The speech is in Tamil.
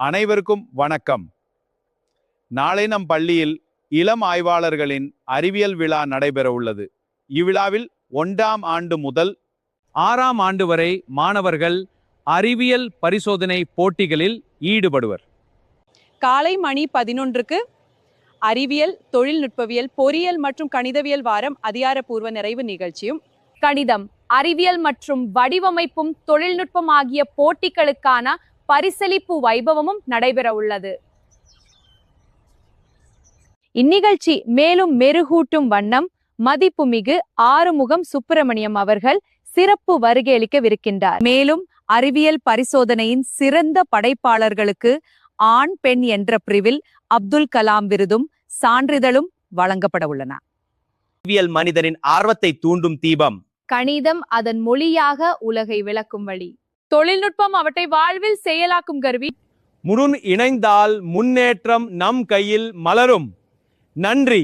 அனைவருக்கும் வணக்கம். நாளை நம் பள்ளியில் இளம் ஆய்வாளர்களின் அறிவியல் விழா நடைபெற உள்ளது. இவ்விழாவில் 1ஆம் ஆண்டு முதல் 6ஆம் ஆண்டு வரை மாணவர்கள் அறிவியல் பரிசோதனை போட்டிகளில் ஈடுபடுவர். காலை மணி 11க்கு அறிவியல், தொழில்நுட்பவியல், பொறியியல் மற்றும் கணிதவியல் வாரம் அதிகாரப்பூர்வ நிறைவு நிகழ்ச்சியும், கணிதம், அறிவியல் மற்றும் வடிவமைப்பும் தொழில்நுட்பம் ஆகிய போட்டிகளுக்கான பரிசளிப்பு வைபவமும் நடைபெற உள்ளது. இந்நிகழ்ச்சி மேலும் மெருகூட்டும் வண்ணம் மதிப்புமிகு ஆறுமுகம் சுப்பிரமணியம் அவர்கள் சிறப்பு வருகையளிக்கவிருக்கின்றார். மேலும் அறிவியல் பரிசோதனையின் சிறந்த படைப்பாளர்களுக்கு ஆண் பெண் என்ற பிரிவில் அப்துல் கலாம் விருதும் சான்றிதழும் வழங்கப்பட உள்ளன. அறிவியல் மனிதனின் ஆர்வத்தை தூண்டும் தீபம். கணிதம் அதன் மொழியாக உலகை விளக்கும் வழி. தொழில்நுட்பம் அவற்றை வாழ்வில் செயலாக்கும் கருவி. இணைந்தால் முன்னேற்றம் நம் கையில் மலரும். நன்றி.